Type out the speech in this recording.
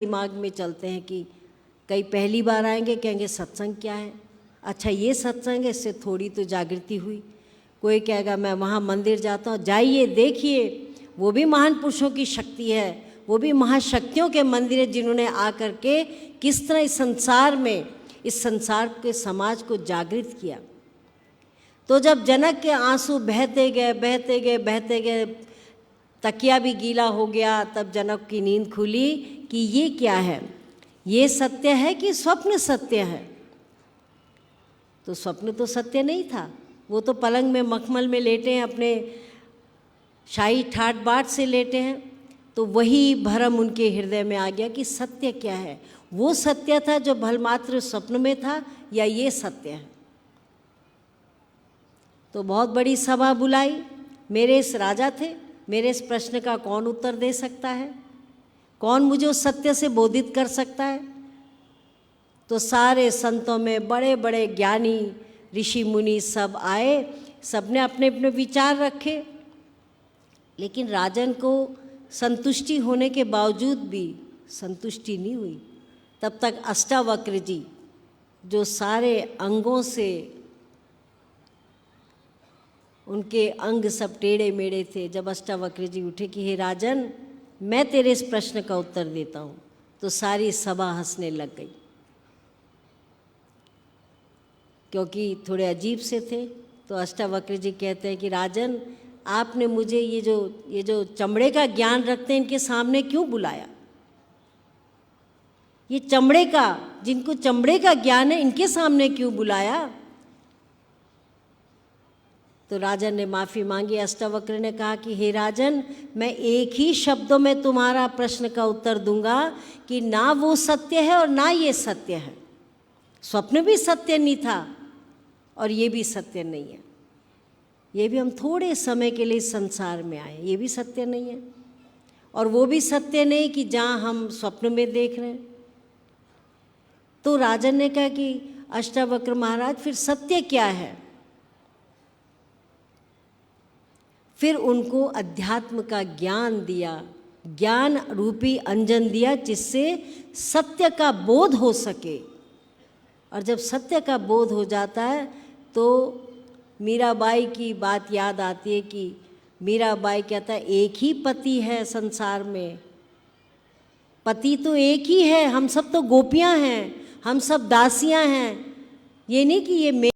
दिमाग में चलते हैं कि कई पहली बार आएंगे, कहेंगे सत्संग क्या है, अच्छा ये सत्संग है, इससे थोड़ी तो जागृति हुई। कोई कहेगा मैं वहाँ मंदिर जाता हूँ, जाइए देखिए, वो भी महान पुरुषों की शक्ति है, वो भी महाशक्तियों के मंदिर है जिन्होंने आकर के किस तरह इस संसार में, इस संसार के समाज को जागृत किया। तो जब जनक के आंसू बहते गए बहते गए बहते गए, तकिया भी गीला हो गया, तब जनक की नींद खुली कि ये क्या है, ये सत्य है कि स्वप्न सत्य है। तो स्वप्न तो सत्य नहीं था, वो तो पलंग में मखमल में लेटे हैं, अपने शाही ठाट बाट से लेटे हैं। तो वही भरम उनके हृदय में आ गया कि सत्य क्या है, वो सत्य था जो भलमात्र स्वप्न में था या ये सत्य है। तो बहुत बड़ी सभा बुलाई, मेरे इस राजा थे, मेरे इस प्रश्न का कौन उत्तर दे सकता है, कौन मुझे उस सत्य से बोधित कर सकता है। तो सारे संतों में बड़े बड़े ज्ञानी ऋषि मुनि सब आए, सबने अपने अपने विचार रखे, लेकिन राजन को संतुष्टि होने के बावजूद भी संतुष्टि नहीं हुई। तब तक अष्टावक्र जी, जो सारे अंगों से उनके अंग सब टेढ़े मेढ़े थे, जब अष्टावक्र जी उठे कि हे राजन, मैं तेरे इस प्रश्न का उत्तर देता हूँ, तो सारी सभा हंसने लग गई, क्योंकि थोड़े अजीब से थे। तो अष्टावक्र जी कहते हैं कि राजन, आपने मुझे ये जो चमड़े का ज्ञान रखते हैं, इनके सामने क्यों बुलाया? ये चमड़े का, जिनको चमड़े का ज्ञान है, इनके सामने क्यों बुलाया? तो राजन ने माफ़ी मांगी। अष्टावक्र ने कहा कि हे राजन, मैं एक ही शब्दों में तुम्हारा प्रश्न का उत्तर दूंगा कि ना वो सत्य है और ना ये सत्य है। स्वप्न भी सत्य नहीं था और ये भी सत्य नहीं है। ये भी हम थोड़े समय के लिए संसार में आए, ये भी सत्य नहीं है, और वो भी सत्य नहीं कि जहाँ हम स्वप्न में देख रहे हैं। तो राजन ने कहा कि अष्टावक्र महाराज, फिर सत्य क्या है? फिर उनको अध्यात्म का ज्ञान दिया, ज्ञान रूपी अंजन दिया, जिससे सत्य का बोध हो सके। और जब सत्य का बोध हो जाता है तो मीराबाई की बात याद आती है कि मीराबाई कहता है, एक ही पति है संसार में, पति तो एक ही है, हम सब तो गोपियां हैं, हम सब दासियां हैं। ये नहीं कि ये